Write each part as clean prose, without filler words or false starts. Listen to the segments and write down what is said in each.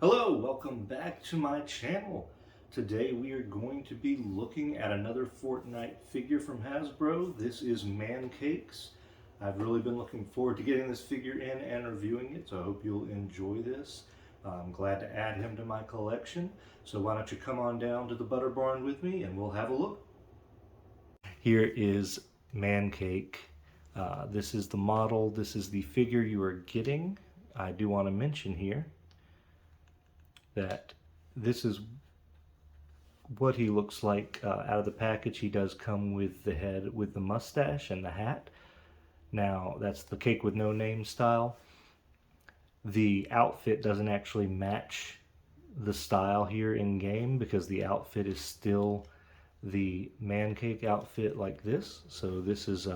Hello, welcome back to my channel. Today we are going to be looking at another Fortnite figure from Hasbro. This is Mancake's. I've really been looking forward to getting this figure in and reviewing it, so I hope you'll enjoy this. I'm glad to add him to my collection, so why don't you come on down to the Butter Barn with me and we'll have a look. Here is Mancake. This is the model, this is the figure you are getting. I do want to mention here that this is what he looks like out of the package. He does come with the head with the mustache and the hat. Now that's the cake with no name style. The outfit doesn't actually match the style here in game because the outfit is still the Mancake outfit like this. So this is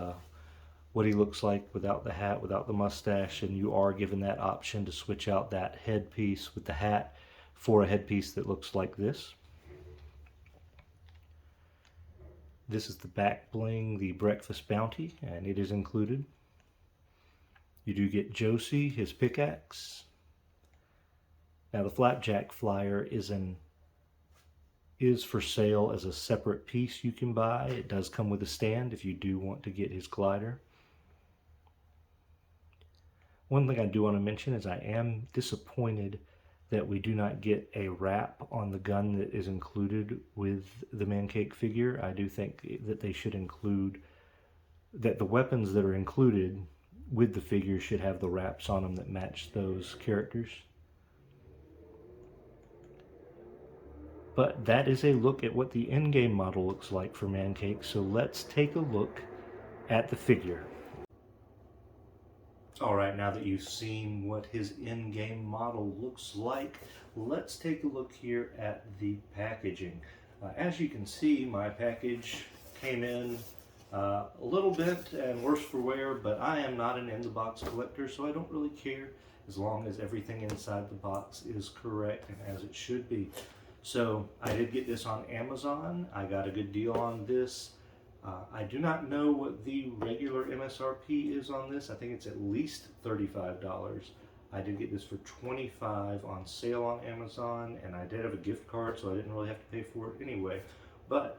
what he looks like without the hat, without the mustache, and you are given that option to switch out that headpiece with the hat for a headpiece that looks like this. This is the back bling, the breakfast bounty, and it is included. You do get Josie, his pickaxe. Now the flapjack flyer is for sale as a separate piece you can buy. It does come with a stand if you do want to get his glider. One thing I do want to mention is I am disappointed that we do not get a wrap on the gun that is included with the Mancake figure. I do think that they should include, that the weapons that are included with the figure should have the wraps on them that match those characters. But that is a look at what the in-game model looks like for Mancake, so let's take a look at the figure. Alright, now that you've seen what his in-game model looks like, let's take a look here at the packaging. As you can see, my package came in a little bit and worse for wear, but I am not an in-the-box collector, so I don't really care as long as everything inside the box is correct and as it should be. So I did get this on Amazon. I got a good deal on this. I do not know what the regular MSRP is on this. I think it's at least $35. I did get this for $25 on sale on Amazon, and I did have a gift card, so I didn't really have to pay for it anyway. But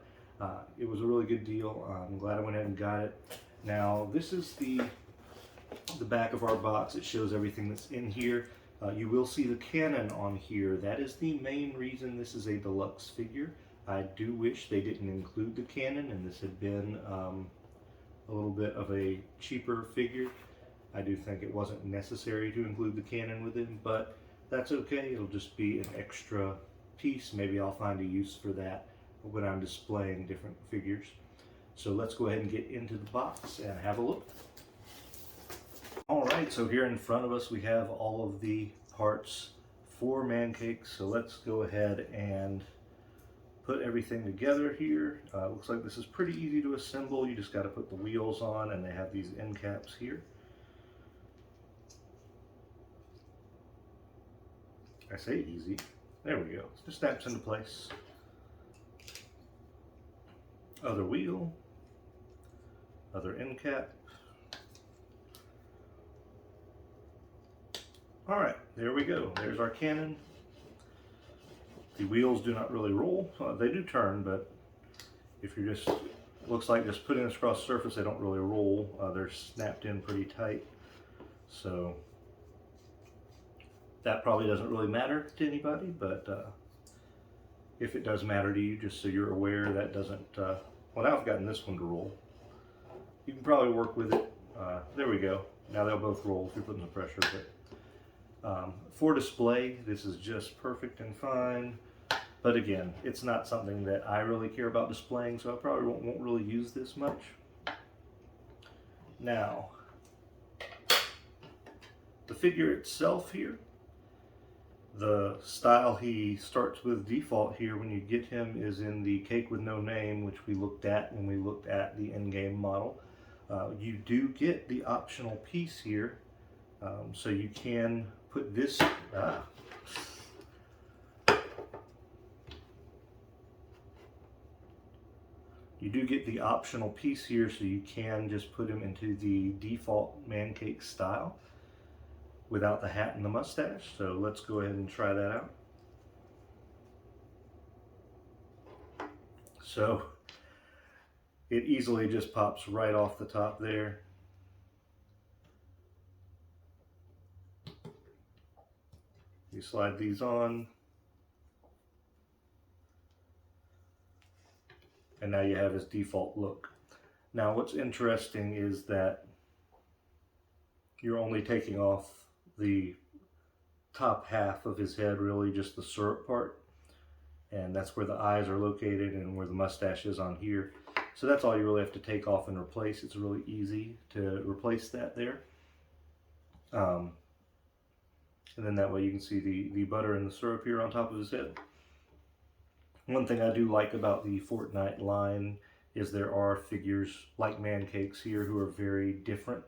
it was a really good deal. I'm glad I went ahead and got it. Now, this is the back of our box. It shows everything that's in here. You will see the cannon on here. That is the main reason this is a deluxe figure. I do wish they didn't include the cannon and this had been a little bit of a cheaper figure. I do think it wasn't necessary to include the cannon with it, but that's okay. It'll just be an extra piece. Maybe I'll find a use for that when I'm displaying different figures. So let's go ahead and get into the box and have a look. Alright, so here in front of us we have all of the parts for Mancake. So let's go ahead and put everything together here. Looks like this is pretty easy to assemble. You just got to put the wheels on, and they have these end caps here. I say easy. There we go. It just snaps into place. Other wheel. Other end cap. Alright, there we go. There's our cannon. The wheels do not really roll. They do turn, but if you're just, looks like just putting this across the surface, they don't really roll. They're snapped in pretty tight. So that probably doesn't really matter to anybody, but if it does matter to you, just so you're aware, that doesn't, well, now I've gotten this one to roll. You can probably work with it. There we go. Now they'll both roll if you're putting the pressure, but for display, this is just perfect and fine. But again, it's not something that I really care about displaying, so I probably won't really use this much. Now, the figure itself here, the style he starts with default here when you get him is in the cake with no name, which we looked at when we looked at the in-game model. You do get the optional piece here, so you can put this, you do get the optional piece here, so you can just put him into the default Mancake style. without the hat and the mustache. So let's go ahead and try that out. So it easily just pops right off the top there. You slide these on, and now you have his default look. Now what's interesting is that you're only taking off the top half of his head, really just the syrup part, and that's where the eyes are located and where the mustache is on here. So that's all you really have to take off and replace. It's really easy to replace that there. And then that way you can see the butter and the syrup here on top of his head. One thing I do like about the Fortnite line is there are figures like Mancake's here who are very different.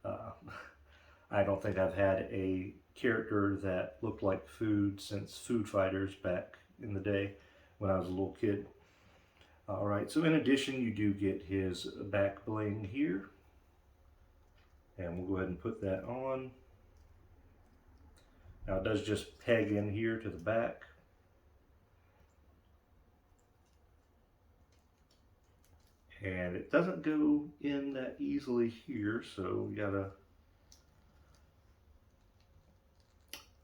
I don't think I've had a character that looked like food since Food Fighters back in the day when I was a little kid. Alright, so in addition you do get his back bling here. And we'll go ahead and put that on. Now it does just peg in here to the back. And it doesn't go in that easily here, so you gotta...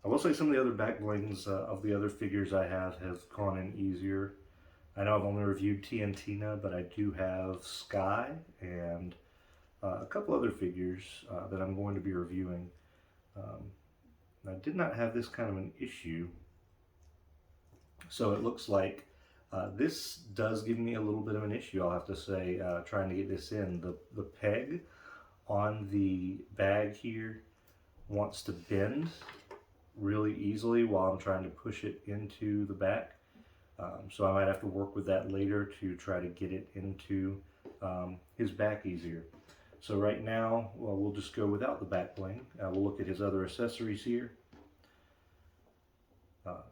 I will say some of the other back blings of the other figures I have gone in easier. I know I've only reviewed TNTina, but I do have Sky and a couple other figures that I'm going to be reviewing. I did not have this kind of an issue, so it looks like this does give me a little bit of an issue, I'll have to say, trying to get this in. The peg on the bag here wants to bend really easily while I'm trying to push it into the back. So I might have to work with that later to try to get it into his back easier. So right now, well, we'll just go without the back bling. We'll look at his other accessories here.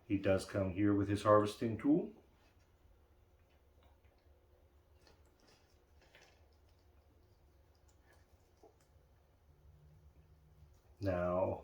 He does come here with his harvesting tool. Now,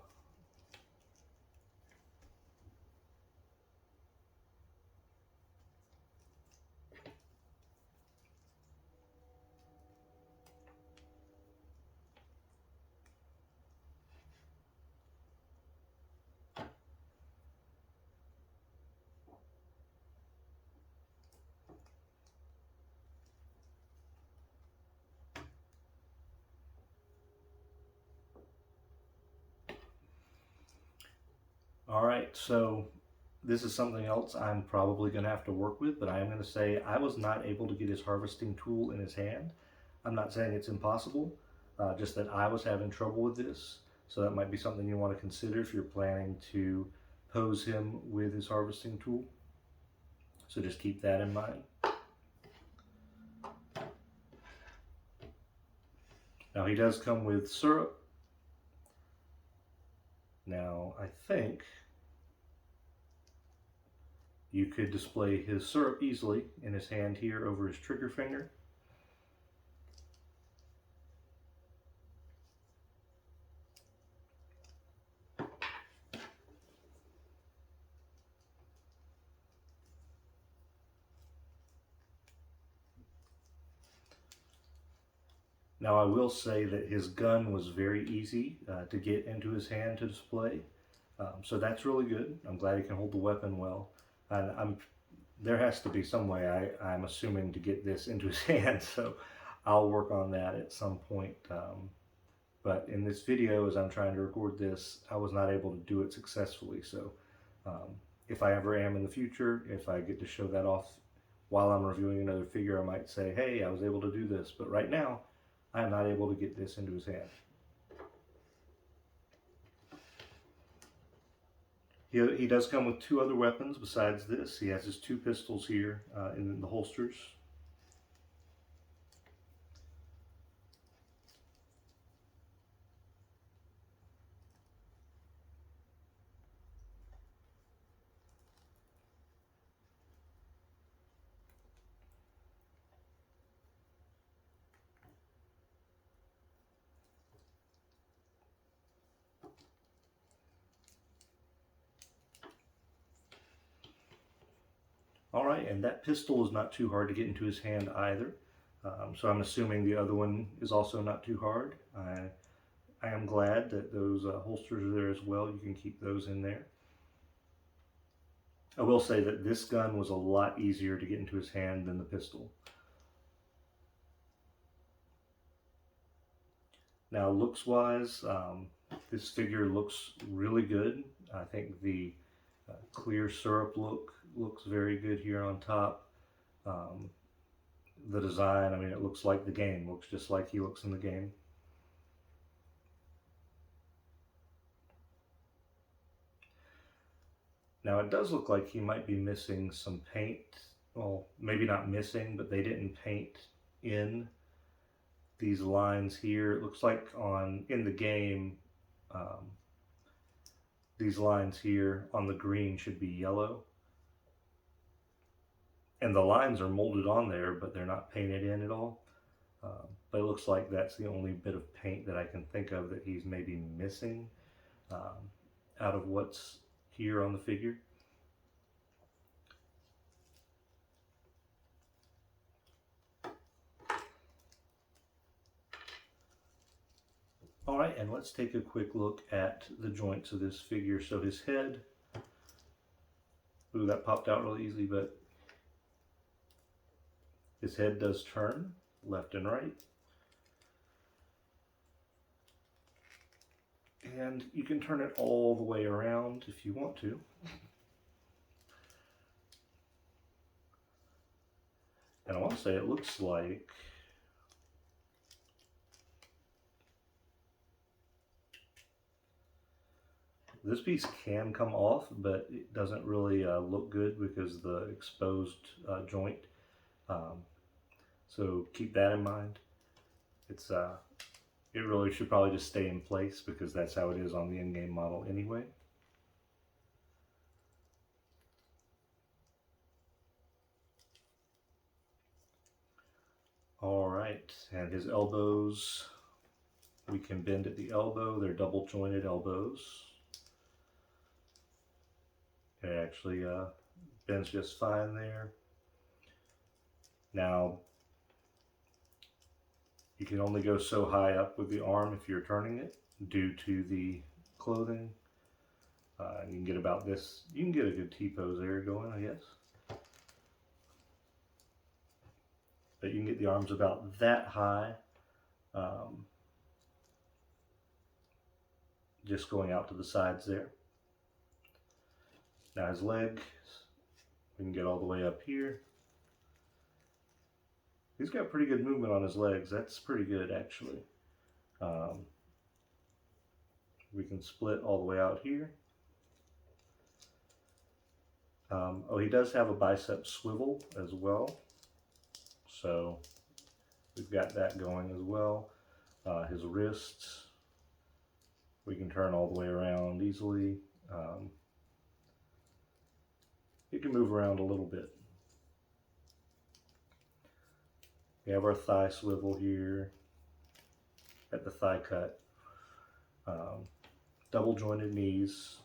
all right, so this is something else I'm probably going to have to work with, but I am going to say I was not able to get his harvesting tool in his hand. I'm not saying it's impossible, just that I was having trouble with this. So that might be something you want to consider if you're planning to pose him with his harvesting tool. So just keep that in mind. Now he does come with syrup. Now I think you could display his syrup easily in his hand here over his trigger finger. Now I will say that his gun was very easy to get into his hand to display. So that's really good. I'm glad he can hold the weapon well. And there has to be some way, I'm assuming, to get this into his hand, so I'll work on that at some point. But in this video, as I'm trying to record this, I was not able to do it successfully. So if I ever am in the future, if I get to show that off while I'm reviewing another figure, I might say, hey, I was able to do this. But right now, I'm not able to get this into his hand. He does come with two other weapons besides this. He has his two pistols here in the holsters. right, and that pistol is not too hard to get into his hand either. So I'm assuming the other one is also not too hard. I am glad that those holsters are there as well. You can keep those in there. I will say that this gun was a lot easier to get into his hand than the pistol. Now, looks-wise, this figure looks really good. I think the clear syrup look looks very good here on top. The design, I mean, it looks like the game. Looks just like he looks in the game. Now, it does look like he might be missing some paint. Well, maybe not missing, but they didn't paint in these lines here. It looks like in the game, these lines here on the green should be yellow. And the lines are molded on there, but they're not painted in at all. But it looks like that's the only bit of paint that I can think of that he's maybe missing out of what's here on the figure. All right, and let's take a quick look at the joints of this figure. So his head, ooh, that popped out really easy, but his head does turn left and right. And you can turn it all the way around if you want to. And I want to say it looks like this piece can come off, but it doesn't really look good because of the exposed joint. So keep that in mind. It really should probably just stay in place because that's how it is on the in-game model anyway. All right, and his elbows, we can bend at the elbow. They're double jointed elbows. It actually bends just fine there. Now, you can only go so high up with the arm if you're turning it due to the clothing. You can get about this, you can get a good T-pose there going, I guess. But you can get the arms about that high, just going out to the sides there. Now his leg, we can get all the way up here. He's got pretty good movement on his legs. That's pretty good, actually. We can split all the way out here. Oh, he does have a bicep swivel as well. So we've got that going as well. His wrists, we can turn all the way around easily. It can move around a little bit. We have our thigh swivel here at the thigh cut. Double jointed knees.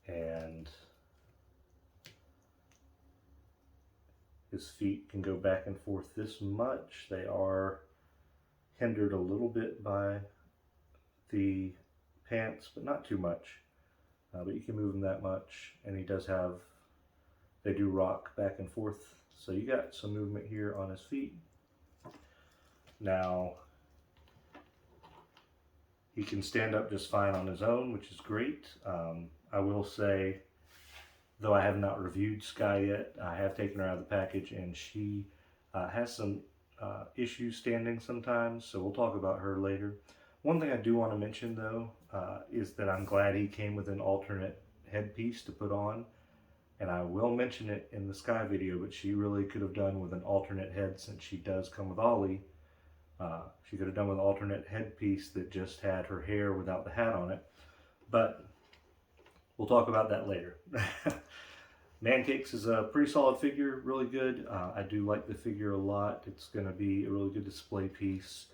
And his feet can go back and forth this much. They are hindered a little bit by the pants, but not too much. But you can move them that much. And he does have, they do rock back and forth. So you got some movement here on his feet. Now, he can stand up just fine on his own, which is great. I will say, though I have not reviewed Sky yet, I have taken her out of the package and she has some issues standing sometimes, so we'll talk about her later. One thing I do want to mention though is that I'm glad he came with an alternate headpiece to put on, and I will mention it in the Sky video, but she really could have done with an alternate head since she does come with Ollie. She could have done with an alternate headpiece that just had her hair without the hat on it, but we'll talk about that later. Mancakes is a pretty solid figure, really good. I do like the figure a lot. It's going to be a really good display piece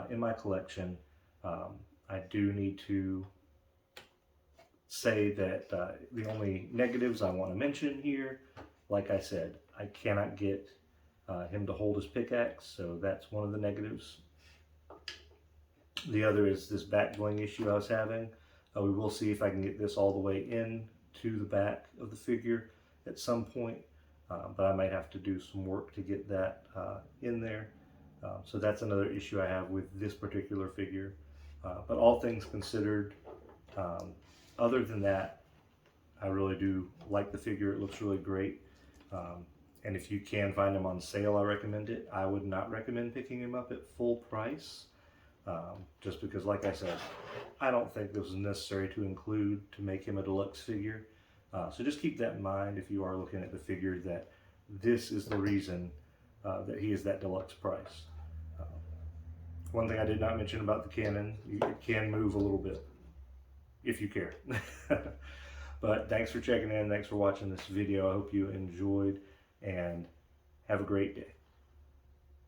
in my collection. I do need to say that the only negatives I want to mention here, like I said, I cannot get him to hold his pickaxe, so that's one of the negatives. The other is this backflowing issue I was having. We will see if I can get this all the way in to the back of the figure at some point, but I might have to do some work to get that in there. So that's another issue I have with this particular figure. But all things considered, other than that, I really do like the figure. It looks really great. And if you can find him on sale, I recommend it. I would not recommend picking him up at full price. Just because, like I said, I don't think this is necessary to include to make him a deluxe figure. So just keep that in mind if you are looking at the figure, that this is the reason that he is that deluxe price. One thing I did not mention about the cannon, it can move a little bit if you care. But thanks for checking in. Thanks for watching this video. I hope you enjoyed, and have a great day.